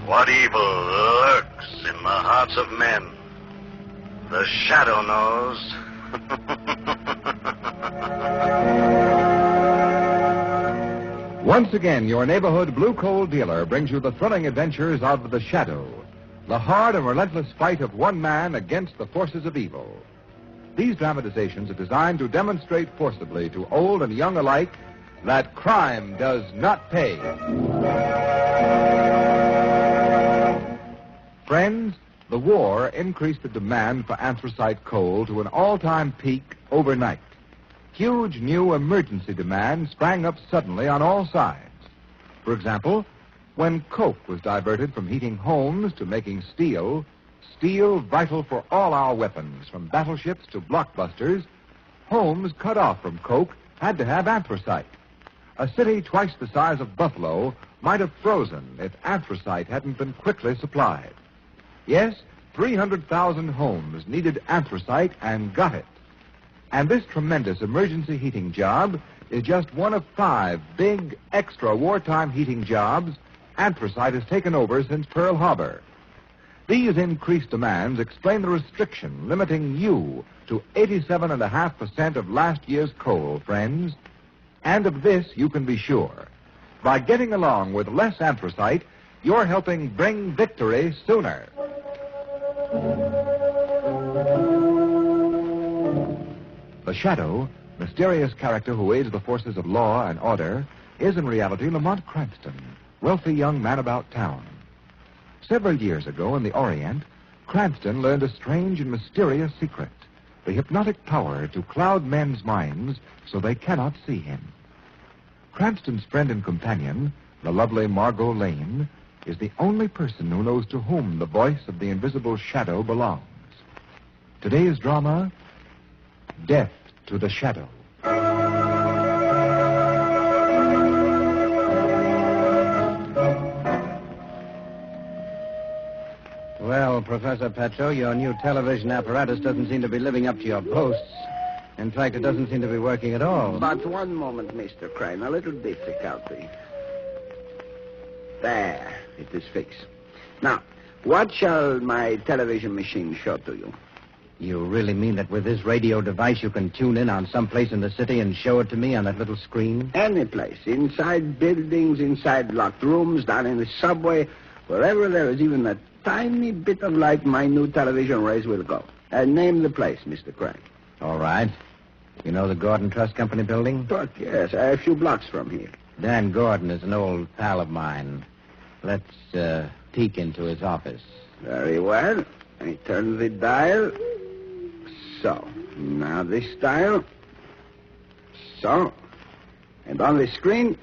What evil lurks in the hearts of men? The shadow knows. Once again, your neighborhood blue coal dealer brings you the thrilling adventures of The Shadow, the hard and relentless fight of one man against the forces of evil. These dramatizations are designed to demonstrate forcibly to old and young alike that crime does not pay. Friends, the war increased the demand for anthracite coal to an all-time peak overnight. Huge new emergency demand sprang up suddenly on all sides. For example, when coke was diverted from heating homes to making steel vital for all our weapons, from battleships to blockbusters, homes cut off from coke had to have anthracite. A city twice the size of Buffalo might have frozen if anthracite hadn't been quickly supplied. Yes, 300,000 homes needed anthracite and got it. And this tremendous emergency heating job is just one of 5 big, extra wartime heating jobs anthracite has taken over since Pearl Harbor. These increased demands explain the restriction limiting you to 87.5% of last year's coal, friends. And of this you can be sure. By getting along with less anthracite, you're helping bring victory sooner. The Shadow, mysterious character who aids the forces of law and order, is in reality Lamont Cranston, wealthy young man about town. Several years ago in the Orient, Cranston learned a strange and mysterious secret, the hypnotic power to cloud men's minds so they cannot see him. Cranston's friend and companion, the lovely Margot Lane, is the only person who knows to whom the voice of the invisible Shadow belongs. Today's drama, Death to the Shadow. Well, Professor Petro, your new television apparatus doesn't seem to be living up to your boasts. In fact, it doesn't seem to be working at all. But one moment, Mr. Crane. A little difficulty. There. It is fixed. Now, what shall my television machine show to you? You really mean that with this radio device you can tune in on some place in the city and show it to me on that little screen? Any place. Inside buildings, inside locked rooms, down in the subway, wherever there is even a tiny bit of light, my new television rays will go. And name the place, Mr. Crane. All right. You know the Gordon Trust Company building? But yes, a few blocks from here. Dan Gordon is an old pal of mine. Let's peek into his office. Very well. I turn the dial. So. Now this dial. So. And on the screen.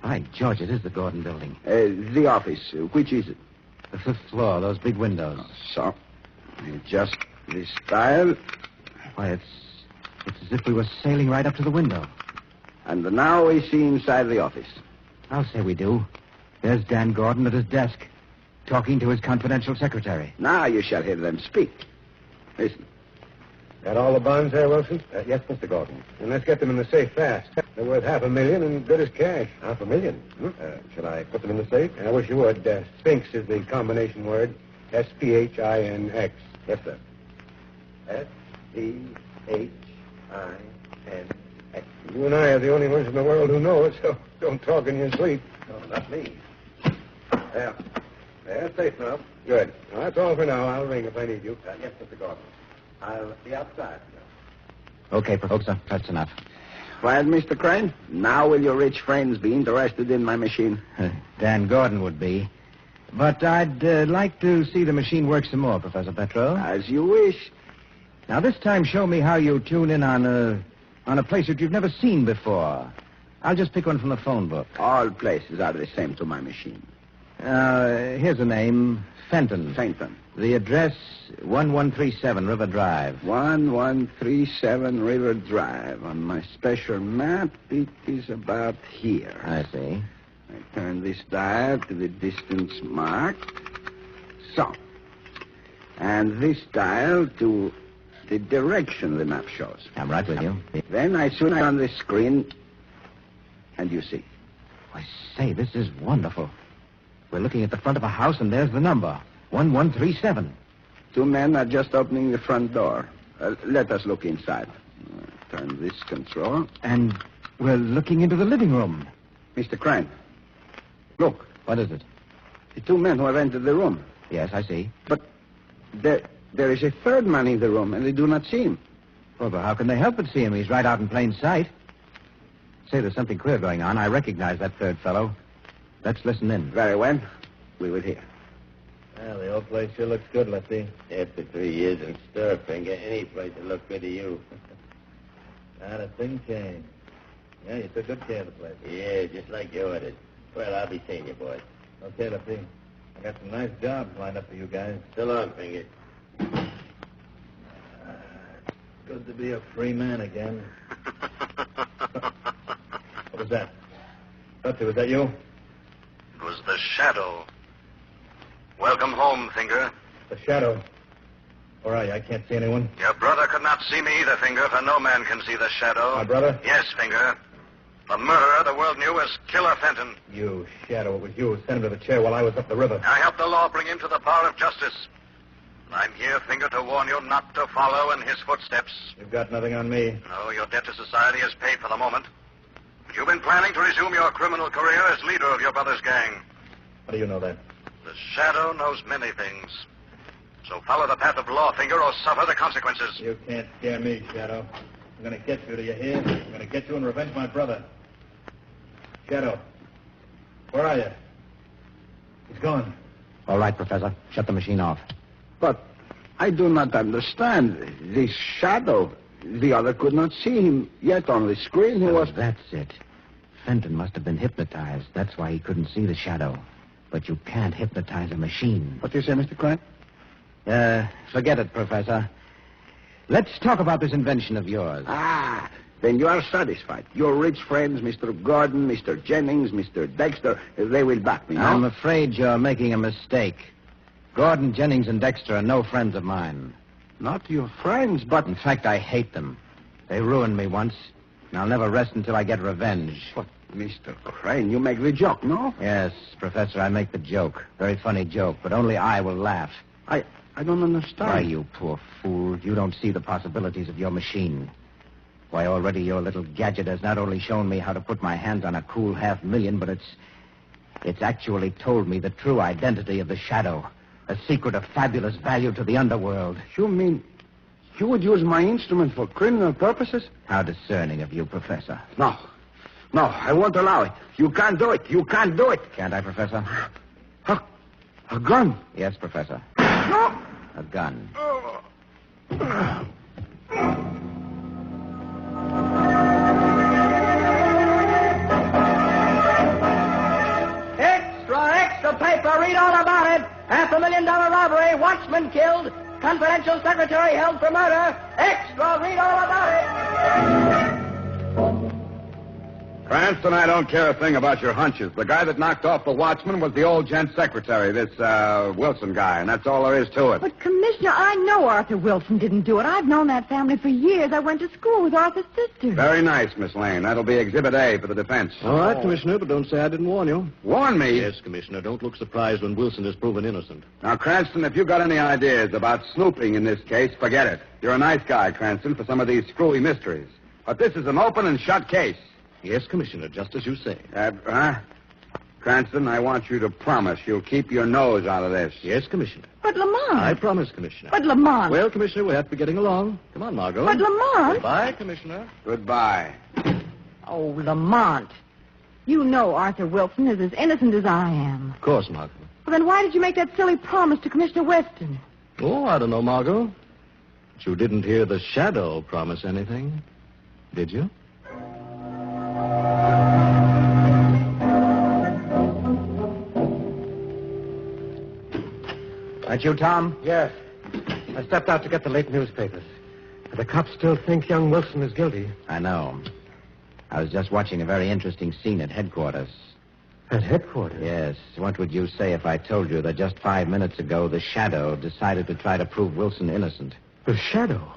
By George, it is the Gordon building. The office. Which is it? The 5th floor, those big windows. So. Adjust this dial. Why, it's as if we were sailing right up to the window. And now we see inside the office. I'll say we do. There's Dan Gordon at his desk, talking to his confidential secretary. Now you shall hear them speak. Listen. Got all the bonds there, Wilson? Yes, Mr. Gordon. And let's get them in the safe fast. They're worth $500,000 and good as cash. $500,000? Shall I put them in the safe? I wish you would. Sphinx is the combination word. S-P-H-I-N-X. Yes, sir. S-P-H-I-N-X. You and I are the only ones in the world who know it, so don't talk in your sleep. No, not me. There. There, safe now. Good. Well, that's all for now. I'll ring if I need you. Yes, Mr. Gordon. I'll be outside. Okay, Professor. That's enough. Well, Mr. Crane, now will your rich friends be interested in my machine? Dan Gordon would be. But I'd like to see the machine work some more, Professor Petro. As you wish. Now, this time, show me how you tune in on a place that you've never seen before. I'll just pick one from the phone book. All places are the same to my machine. Here's a name. Fenton. Fenton. The address, 1137 River Drive. 1137 River Drive. On my special map, it is about here. I see. I turn this dial to the distance marked. So. And this dial to the direction the map shows. I'm right with you. Then I soon on the screen, and you see. I say, this is wonderful. We're looking at the front of a house, and there's the number. 1137. 2 men are just opening the front door. Let us look inside. Turn this control. And we're looking into the living room. Mr. Crane, look. What is it? The 2 men who have entered the room. Yes, I see. But there is a third man in the room, and they do not see him. Well, but how can they help but see him? He's right out in plain sight. Say, there's something queer going on. I recognize that third fellow. Let's listen in. Very well. We will hear. Well, the old place sure looks good, Lefty. After 3 years in stir, Finger, any place will look good to you. Not a thing changed. Yeah, you took good care of the place. Yeah, just like you ordered. Well, I'll be seeing you, boys. Okay, Lefty. I got some nice jobs lined up for you guys. So long, Finger. Good to be a free man again. What was that? Lefty, was that you? It was the shadow. Welcome home, Finger. The shadow. Where are you? I can't see anyone. Your brother could not see me either, Finger, for no man can see the shadow. My brother? Yes, Finger. The murderer the world knew as Killer Fenton. You, Shadow. It was you who sent him to the chair while I was up the river. I helped the law bring him to the bar of justice. I'm here, Finger, to warn you not to follow in his footsteps. You've got nothing on me. No, your debt to society is paid for the moment. But you've been planning to resume your criminal career as leader of your brother's gang. How do you know that? The shadow knows many things. So follow the path of law, Finger, or suffer the consequences. You can't scare me, Shadow. I'm going to get you, do you hear? I'm going to get you and revenge my brother. Shadow, where are you? He's gone. All right, Professor. Shut the machine off. But I do not understand. The shadow, the other could not see him, yet on the screen he was... That's it. Fenton must have been hypnotized. That's why he couldn't see the shadow. But you can't hypnotize a machine. What do you say, Mr. Crane? Forget it, Professor. Let's talk about this invention of yours. Ah, then you are satisfied. Your rich friends, Mr. Gordon, Mr. Jennings, Mr. Dexter, they will back me, no? I'm afraid you're making a mistake. Gordon, Jennings, and Dexter are no friends of mine. Not your friends, but... In fact, I hate them. They ruined me once, and I'll never rest until I get revenge. But, Mr. Crane, you make the joke, no? Yes, Professor, I make the joke. Very funny joke, but only I will laugh. I don't understand. Why, you poor fool. You don't see the possibilities of your machine. Why, already your little gadget has not only shown me how to put my hands on a cool $500,000, but it's actually told me the true identity of the shadow. A secret of fabulous value to the underworld. You mean you would use my instrument for criminal purposes? How discerning of you, Professor. No, I won't allow it. You can't do it. You can't do it. Can't I, Professor? A gun? Yes, Professor. No. A gun. Extra paper. Read all about it. $500,000 robbery. Watchman killed. Confidential secretary held for murder. Extra. Read all about it. Cranston, I don't care a thing about your hunches. The guy that knocked off the watchman was the old gent secretary, this Wilson guy, and that's all there is to it. But, Commissioner, I know Arthur Wilson didn't do it. I've known that family for years. I went to school with Arthur's sister. Very nice, Miss Lane. That'll be Exhibit A for the defense. All right, Commissioner, but don't say I didn't warn you. Warn me? Yes, Commissioner. Don't look surprised when Wilson is proven innocent. Now, Cranston, if you've got any ideas about snooping in this case, forget it. You're a nice guy, Cranston, for some of these screwy mysteries. But this is an open and shut case. Yes, Commissioner, just as you say. Cranston, I want you to promise you'll keep your nose out of this. Yes, Commissioner. But Lamont. I promise, Commissioner. But Lamont. Well, Commissioner, we have to be getting along. Come on, Margot. But Lamont. Goodbye, Commissioner. Goodbye. Oh, Lamont. You know Arthur Wilson is as innocent as I am. Of course, Margot. Well, then why did you make that silly promise to Commissioner Weston? Oh, I don't know, Margot. But you didn't hear the shadow promise anything, did you? That you, Tom? Yes. I stepped out to get the late newspapers. But the cops still think young Wilson is guilty. I know. I was just watching a very interesting scene at headquarters. At headquarters? Yes. What would you say if I told you that just 5 minutes ago the shadow decided to try to prove Wilson innocent? The shadow?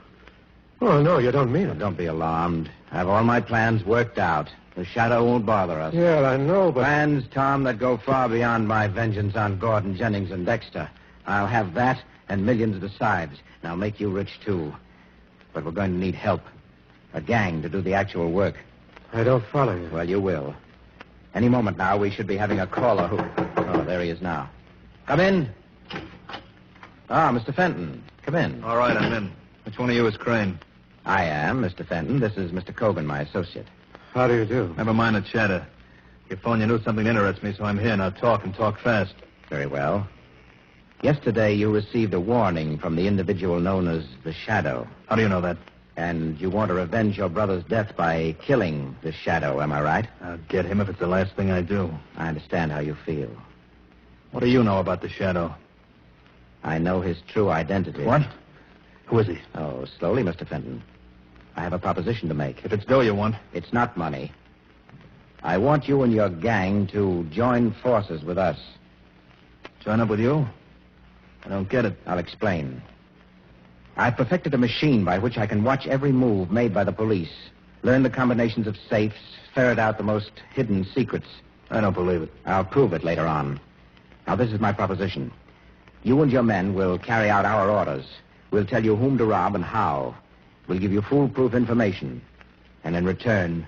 Oh, no, you don't mean it. Don't be alarmed. I have all my plans worked out. The shadow won't bother us. Yeah, I know, but... Plans, Tom, that go far beyond my vengeance on Gordon, Jennings, and Dexter. I'll have that and millions besides. And I'll make you rich, too. But we're going to need help. A gang to do the actual work. I don't follow you. Well, you will. Any moment now, we should be having a caller who... Oh, there he is now. Come in. Ah, Mr. Fenton. Come in. All right, I'm in. Which one of you is Crane? I am, Mr. Fenton. This is Mr. Cogan, my associate. How do you do? Never mind the chatter. Your phone, you knew something interests me, so I'm here. Now talk and talk fast. Very well. Yesterday, you received a warning from the individual known as the Shadow. How do you know that? And you want to revenge your brother's death by killing the Shadow, am I right? I'll get him if it's the last thing I do. I understand how you feel. What do you know about the Shadow? I know his true identity. What? Who is he? Oh, slowly, Mr. Fenton. I have a proposition to make. If it's dough you want. It's not money. I want you and your gang to join forces with us. Join up with you? I don't get it. I'll explain. I've perfected a machine by which I can watch every move made by the police, learn the combinations of safes, ferret out the most hidden secrets. I don't believe it. I'll prove it later on. Now, this is my proposition. You and your men will carry out our orders. We'll tell you whom to rob and how. We'll give you foolproof information. And in return,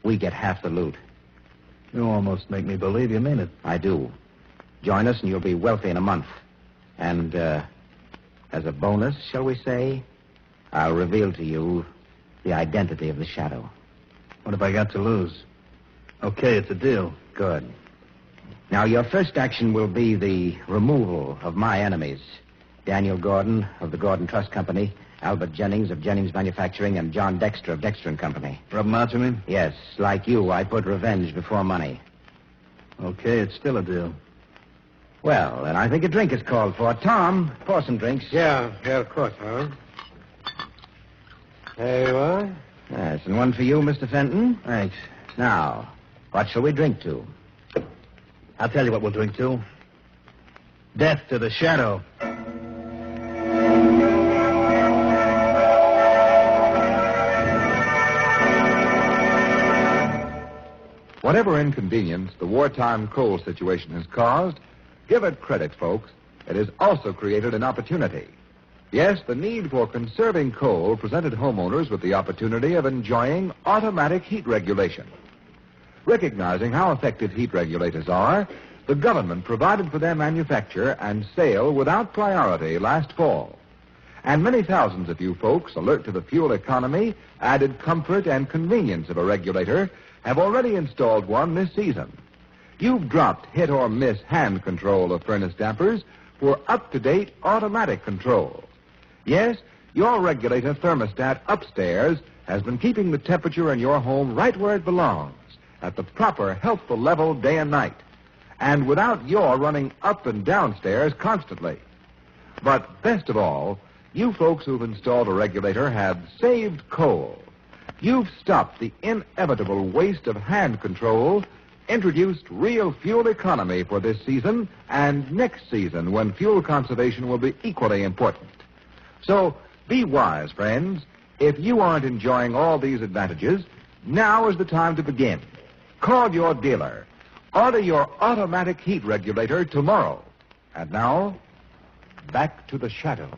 we get half the loot. You almost make me believe you mean it. I do. Join us and you'll be wealthy in a month. And, as a bonus, shall we say, I'll reveal to you the identity of the Shadow. What have I got to lose? Okay, it's a deal. Good. Now, your first action will be the removal of my enemies. Daniel Gordon of the Gordon Trust Company, Albert Jennings of Jennings Manufacturing, and John Dexter of Dexter and Company. Rub 'em out, you mean? Yes, like you, I put revenge before money. Okay, it's still a deal. Well, then I think a drink is called for. Tom, pour some drinks. Yeah, of course, Howard. There you are. Yes, and one for you, Mr. Fenton. Thanks. Now, what shall we drink to? I'll tell you what we'll drink to. Death to the Shadow. Whatever inconvenience the wartime coal situation has caused, give it credit, folks. It has also created an opportunity. Yes, the need for conserving coal presented homeowners with the opportunity of enjoying automatic heat regulation. Recognizing how effective heat regulators are, the government provided for their manufacture and sale without priority last fall. And many thousands of you folks, alert to the fuel economy, added comfort, and convenience of a regulator, have already installed one this season. You've dropped hit or miss hand control of furnace dampers for up-to-date automatic control. Yes, your regulator thermostat upstairs has been keeping the temperature in your home right where it belongs, at the proper healthful level day and night, and without your running up and downstairs constantly. But best of all, you folks who've installed a regulator have saved coal. You've stopped the inevitable waste of hand control, introduced real fuel economy for this season and next season when fuel conservation will be equally important. So be wise, friends. If you aren't enjoying all these advantages, now is the time to begin. Call your dealer. Order your automatic heat regulator tomorrow. And now, back to the Shadow.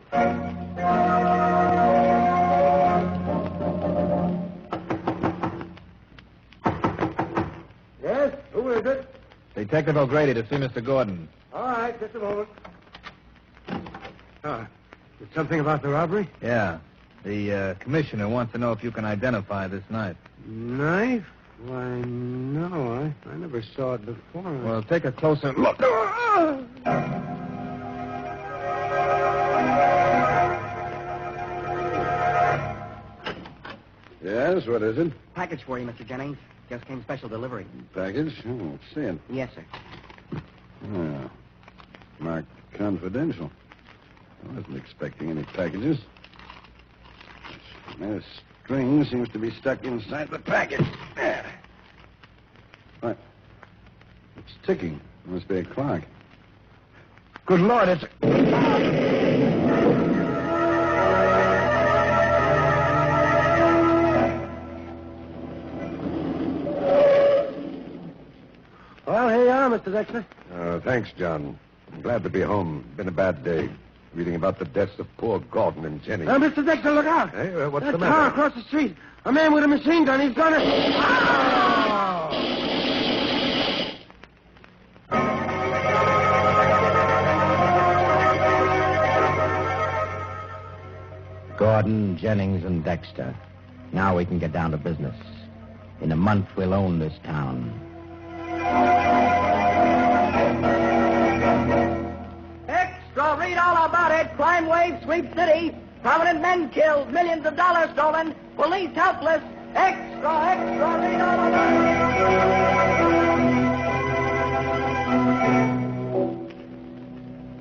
Yes? Who is it? Detective O'Grady to see Mr. Gordon. All right, just a moment. Is something about the robbery? Yeah. The commissioner wants to know if you can identify this knife. Knife? Why, no, I never saw it before. Well, take a closer look. Yes, what is it? Package for you, Mr. Jennings. Just came special delivery. Package? Oh, let's see it. Yes, sir. Ah, marked confidential. I wasn't expecting any packages. This string seems to be stuck inside the package. There. What? It's ticking. Must be a clock. Good Lord, it's... Well, here you are, Mr. Dexter. Thanks, John. I'm glad to be home. Been a bad day. Reading about the deaths of poor Gordon and Jenny. Mr. Dexter, look out. Hey, what's that the car matter? across the street. A man with a machine gun. He's gonna... Gordon, Jennings, and Dexter. Now we can get down to business. In a month, we'll own this town. Extra, read all about it. Crime wave sweep city. Prominent men killed. Millions of dollars stolen. Police helpless. Extra, extra, read all about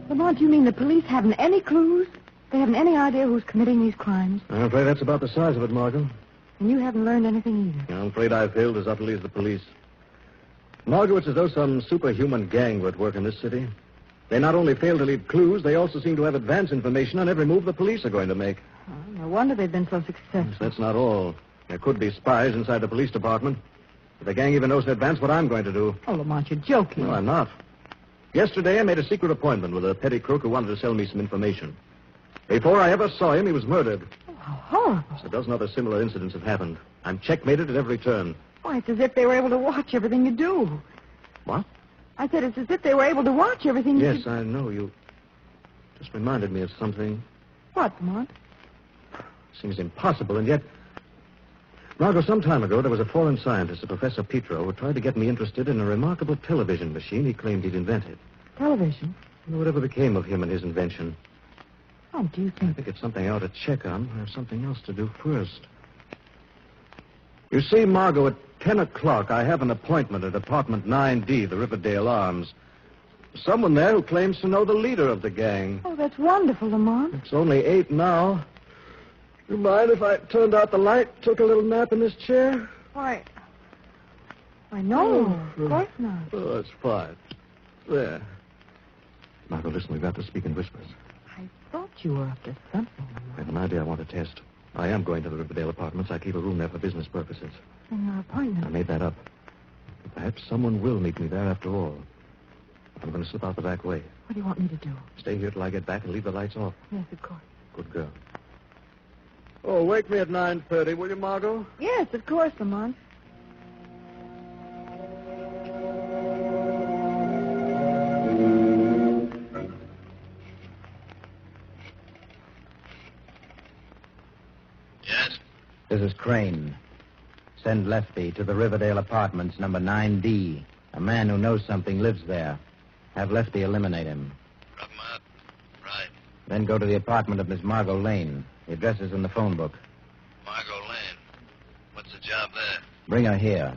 it. Lamont, you mean the police haven't any clues? They haven't any idea who's committing these crimes? I'm afraid that's about the size of it, Margot. And you haven't learned anything either? I'm afraid I failed as utterly as the police. Margot, it's as though some superhuman gang were at work in this city. They not only fail to leave clues, they also seem to have advance information on every move the police are going to make. Oh, no wonder they've been so successful. That's not all. There could be spies inside the police department. If the gang even knows in advance what I'm going to do. Oh, Lamont, you're joking. No, I'm not. Yesterday, I made a secret appointment with a petty crook who wanted to sell me some information. Before I ever saw him, he was murdered. Oh, how horrible. A dozen other similar incidents have happened. I'm checkmated at every turn. Why, it's as if they were able to watch everything you do. What? I said it's as if they were able to watch everything you do. Yes, I know. You just reminded me of something. What, Lamont? Seems impossible, and yet... Margot, some time ago, there was a foreign scientist, a Professor Petro, who tried to get me interested in a remarkable television machine he claimed he'd invented. Television? Whatever became of him and his invention. Oh, do you I think... think it's something I ought to check on. I have something else to do first. You see, Margot, at 10 o'clock, I have an appointment at apartment 9D, the Riverdale Arms. Someone there who claims to know the leader of the gang. Oh, that's wonderful, Lamont. It's only 8 now. You mind if I turned out the light, took a little nap in this chair? Why... I know. Of course not. Oh, that's fine. There. Margot, listen, we've got to speak in whispers. I thought you were up to something, I Lamont. have an idea I want to test. I am going to the Riverdale apartments. I keep a room there for business purposes. In your appointment. I made that up. But perhaps someone will meet me there after all. I'm going to slip out the back way. What do you want me to do? Stay here till I get back and leave the lights off. Yes, of course. Good girl. Oh, wake me at 9:30, will you, Margot? Yes, of course, Lamont. Yes? This is Crane. Send Lefty to the Riverdale Apartments, number 9D. A man who knows something lives there. Have Lefty eliminate him. Rub him out. Right. Then go to the apartment of Miss Margot Lane. The address is in the phone book. Margot Lane. What's the job there? Bring her here.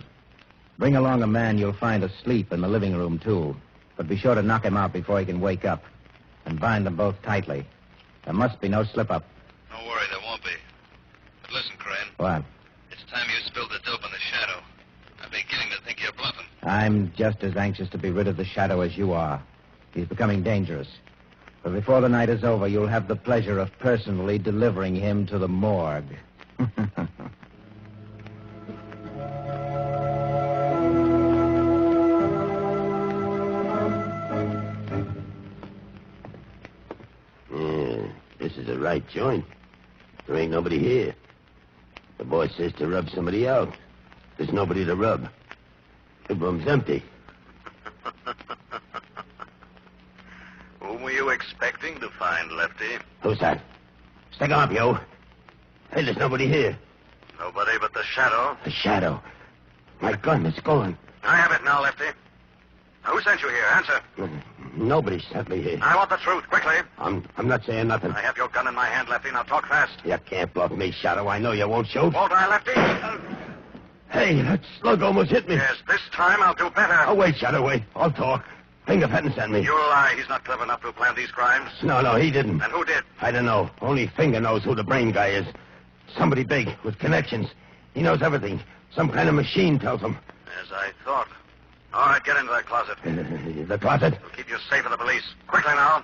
Bring along a man you'll find asleep in the living room, too. But be sure to knock him out before he can wake up. And bind them both tightly. There must be no slip-up. Don't worry, there won't be. But listen, Crane. What? It's time you spilled the dope on the Shadow. I'm beginning to think you're bluffing. I'm just as anxious to be rid of the Shadow as you are. He's becoming dangerous. But before the night is over, you'll have the pleasure of personally delivering him to the morgue. This is the right joint. There ain't nobody here. The boy says to rub somebody out. There's nobody to rub. The room's empty. Whom were you expecting to find, Lefty? Who's that? Stick up, you. Hey, there's nobody here. Nobody but the Shadow. The Shadow. My gun is gone. I have it now, Lefty. Now, who sent you here? Answer. Nobody sent me here. I want the truth, quickly. I'm not saying nothing. I have your gun in my hand, Lefty. Now talk fast. You can't bluff me, Shadow. I know you won't shoot. Won't I, Lefty? Hey, that slug almost hit me. Yes, this time I'll do better. Oh, wait, Shadow, wait. I'll talk. Finger Fenton sent me. You lie. He's not clever enough to plan these crimes. No, he didn't. And who did? I don't know. Only Finger knows who the brain guy is. Somebody big, with connections. He knows everything. Some kind of machine tells him. As I thought. All right, get into that closet. The closet? It'll keep you safe from the police. Quickly now.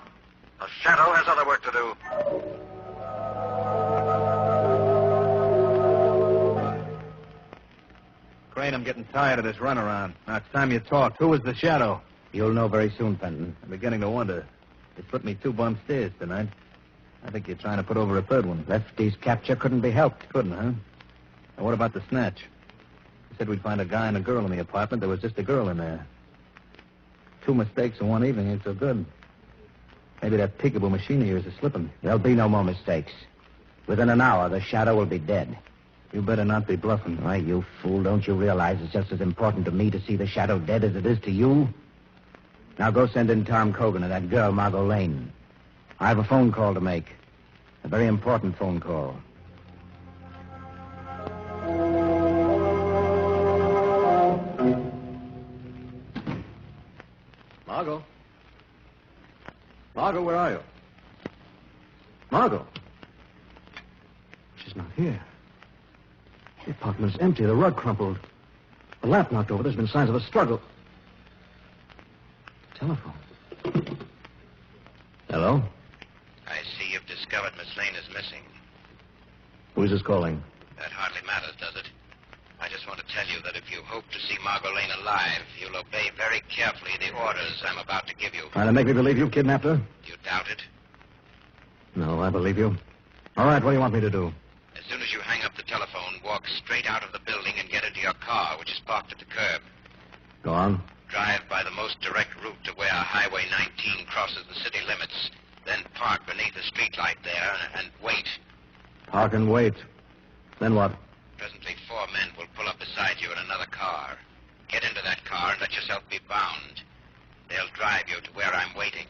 The Shadow has other work to do. Crane, I'm getting tired of this runaround. Now it's time you talked. Who was the shadow? You'll know very soon, Fenton. I'm beginning to wonder. You slipped me 2 bum steers tonight. I think you're trying to put over a third one. Lefty's capture couldn't be helped. Couldn't, huh? Now, what about the snatch? You said we'd find a guy and a girl in the apartment. There was just a girl in there. 2 mistakes in one evening ain't so good. Maybe that peekaboo machine of yours is slipping. There'll be no more mistakes. Within an hour, the shadow will be dead. You better not be bluffing. Why, you fool, don't you realize it's just as important to me to see the shadow dead as it is to you? Now go send in Tom Cogan and that girl, Margot Lane. I have a phone call to make. A very important phone call. Margot? Margot, where are you? Margot? She's not here. The apartment's empty. The rug crumpled. The lamp knocked over. There's been signs of a struggle. Telephone. Hello? I see you've discovered Miss Lane is missing. Who's this calling? That hardly matters, does it? I just want to tell you that if you hope to see Margot Lane alive, you'll obey very carefully the orders I'm about to give you. Trying to make me believe you kidnapped her? You doubt it? No, I believe you. All right, what do you want me to do? As soon as you hang up the telephone, walk straight out of the building and get into your car, which is parked at the curb. Go on. Drive by the most direct route to where Highway 19 crosses the city limits. Then park beneath a streetlight there and wait. Park and wait. Then what? Presently, 4 men will pull up beside you in another car. Get into that car and let yourself be bound. They'll drive you to where I'm waiting.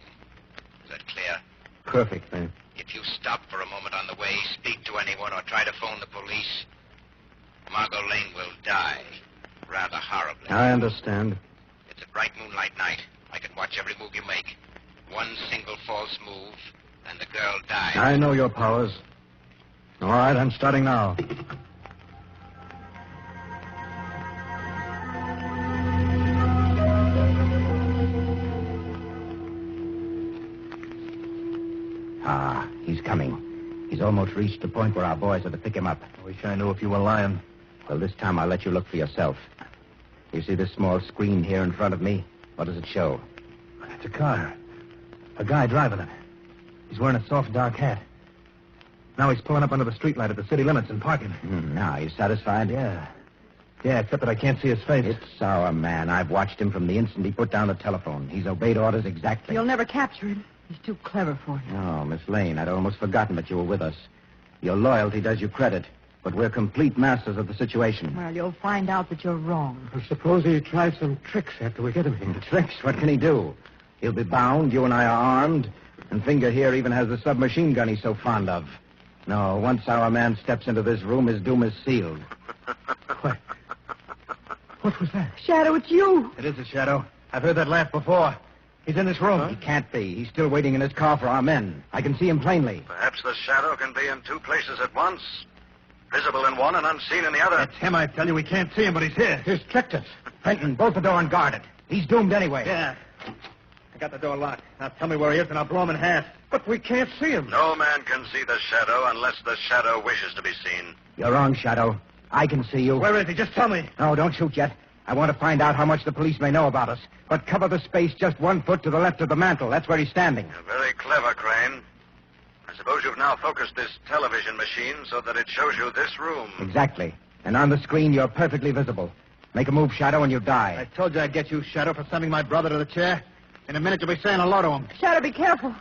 Is that clear? Perfect, then. If you stop for a moment on the way, speak to anyone, or try to phone the police, Margot Lane will die. Rather horribly. I understand. It's a bright moonlight night. I can watch every move you make. One single false move, and the girl dies. I know your powers. All right, I'm starting now. Ah, he's coming. He's almost reached the point where our boys are to pick him up. I wish I knew if you were lying. Well, this time I'll let you look for yourself. You see this small screen here in front of me? What does it show? It's a car. A guy driving it. He's wearing a soft, dark hat. Now he's pulling up under the streetlight at the city limits and parking. Now, you satisfied? Yeah. Yeah, except that I can't see his face. It's our man. I've watched him from the instant he put down the telephone. He's obeyed orders exactly. You'll never capture him. He's too clever for you. Oh, Miss Lane, I'd almost forgotten that you were with us. Your loyalty does you credit, but we're complete masters of the situation. Well, you'll find out that you're wrong. Well, suppose he tries some tricks after we get him here. Tricks? What can he do? He'll be bound, you and I are armed, and Finger here even has the submachine gun he's so fond of. No, once our man steps into this room, his doom is sealed. What was that? Shadow, it's you. It is a shadow. I've heard that laugh before. He's in this room. He can't be. He's still waiting in his car for our men. I can see him plainly. Perhaps the shadow can be in 2 places at once. Visible in one and unseen in the other. It's him, I tell you. We can't see him, but he's here. He's tricked us. Fenton, bolt the door and guard it. He's doomed anyway. Yeah. I got the door locked. Now tell me where he is, and I'll blow him in half. But we can't see him. No man can see the shadow unless the shadow wishes to be seen. You're wrong, Shadow. I can see you. Where is he? Just tell me. No, don't shoot yet. I want to find out how much the police may know about us. But cover the space just 1 foot to the left of the mantel. That's where he's standing. You're very clever, Crane. I suppose you've now focused this television machine so that it shows you this room. Exactly. And on the screen, you're perfectly visible. Make a move, Shadow, and you die. I told you I'd get you, Shadow, for sending my brother to the chair. In a minute, you'll be saying hello to him. Shadow, be careful.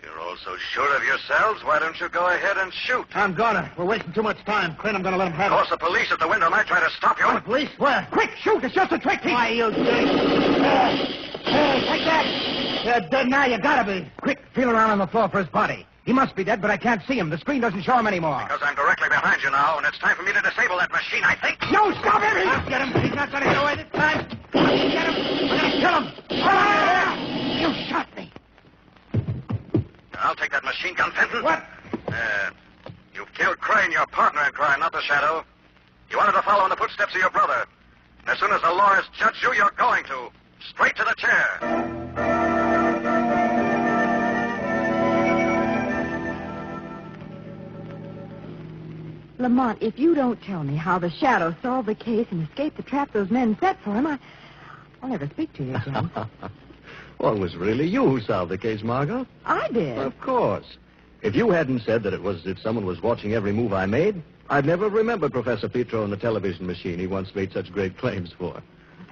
You're all so sure of yourselves. Why don't you go ahead and shoot? I'm gonna. We're wasting too much time. Crane, I'm gonna let him have Of course, the police at the window might try to stop you. The police? Where? Quick, shoot! It's just a trick. Why, you dirty... Hey, take that! You're dead now. You gotta be. Quick, feel around on the floor for his body. He must be dead, but I can't see him. The screen doesn't show him anymore. Because I'm directly behind you now, and it's time for me to disable that machine, I think. No, stop him! I'll get him. He's not gonna get away this time. Get him. We're gonna kill him. Ah! You shot me. I'll take that machine gun, Fenton. What? You've killed Crane, your partner in crime, not the Shadow. You wanted to follow in the footsteps of your brother. And as soon as the lawyers judge you, you're going to. Straight to the chair. Lamont, if you don't tell me how the Shadow solved the case and escaped the trap those men set for him, I'll never speak to you again. Well, it was really you who solved the case, Margot. I did. Of course. If you hadn't said that it was if someone was watching every move I made, I'd never remembered Professor Petro and the television machine he once made such great claims for.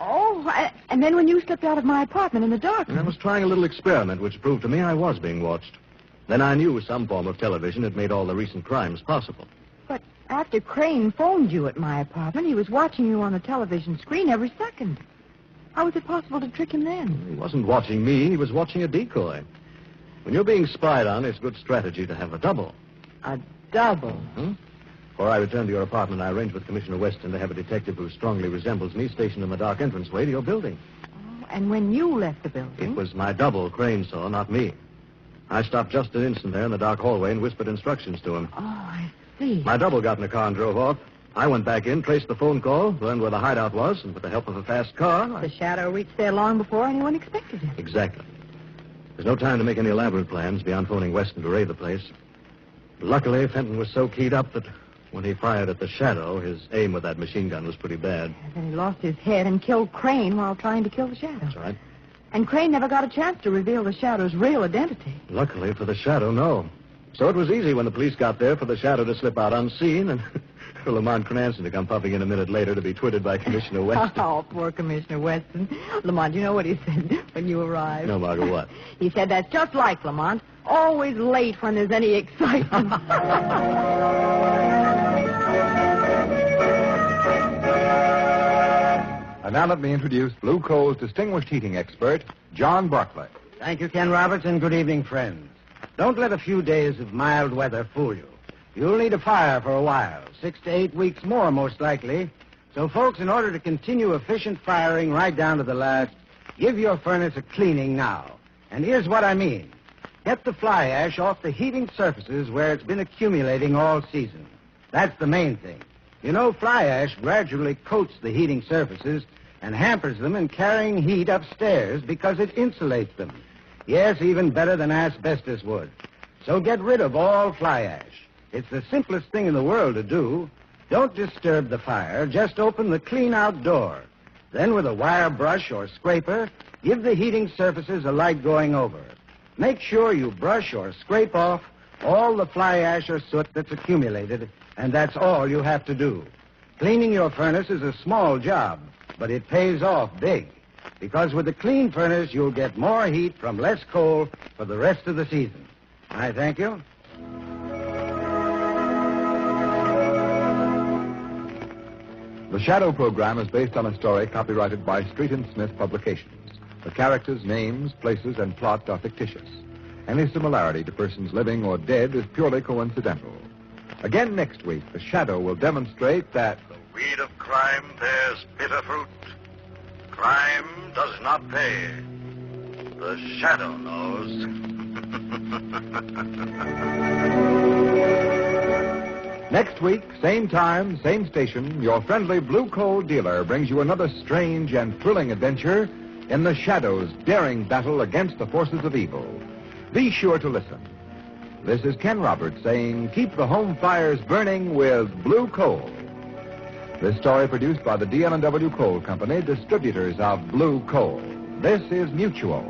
Oh, and then when you slipped out of my apartment in the dark. I was trying a little experiment which proved to me I was being watched. Then I knew some form of television had made all the recent crimes possible. But after Crane phoned you at my apartment, he was watching you on the television screen every second. How was it possible to trick him then? He wasn't watching me. He was watching a decoy. When you're being spied on, it's good strategy to have a double. A double? Before I returned to your apartment, I arranged with Commissioner Weston to have a detective who strongly resembles me stationed in the dark entranceway to your building. Oh, and when you left the building? It was my double Crane saw, not me. I stopped just an instant there in the dark hallway and whispered instructions to him. Oh, I see. My double got in the car and drove off. I went back in, traced the phone call, learned where the hideout was, and with the help of a fast car... The Shadow reached there long before anyone expected it. Exactly. There's no time to make any elaborate plans beyond phoning Weston to raid the place. Luckily, Fenton was so keyed up that when he fired at the Shadow, his aim with that machine gun was pretty bad. And then he lost his head and killed Crane while trying to kill the Shadow. That's right. And Crane never got a chance to reveal the Shadow's real identity. Luckily for the Shadow, no. So it was easy when the police got there for the Shadow to slip out unseen and for Lamont Cranston to come puffing in a minute later to be twitted by Commissioner Weston. Oh, poor Commissioner Weston. Lamont, you know what he said when you arrived? No, Margot, what? He said that's just like Lamont. Always late when there's any excitement. And now let me introduce Blue Coal's distinguished heating expert, John Barclay. Thank you, Ken Roberts, and good evening, friends. Don't let a few days of mild weather fool you. You'll need a fire for a while, 6 to 8 weeks more, most likely. So, folks, in order to continue efficient firing right down to the last, give your furnace a cleaning now. And here's what I mean. Get the fly ash off the heating surfaces where it's been accumulating all season. That's the main thing. You know, fly ash gradually coats the heating surfaces and hampers them in carrying heat upstairs because it insulates them. Yes, even better than asbestos would. So get rid of all fly ash. It's the simplest thing in the world to do. Don't disturb the fire. Just open the clean-out door. Then with a wire brush or scraper, give the heating surfaces a light going over. Make sure you brush or scrape off all the fly ash or soot that's accumulated, and that's all you have to do. Cleaning your furnace is a small job, but it pays off big. Because with a clean furnace, you'll get more heat from less coal for the rest of the season. I thank you. The Shadow program is based on a story copyrighted by Street and Smith Publications. The characters, names, places, and plot are fictitious. Any similarity to persons living or dead is purely coincidental. Again next week, the Shadow will demonstrate that The weed of crime bears bitter fruit. Crime does not pay. The Shadow knows. next week, same time, same station, your friendly Blue Coal dealer brings you another strange and thrilling adventure in the Shadow's daring battle against the forces of evil. Be sure to listen. This is Ken Roberts saying, keep the home fires burning with Blue Coal. This story produced by the DL&W Coal Company, distributors of Blue Coal. This is Mutual.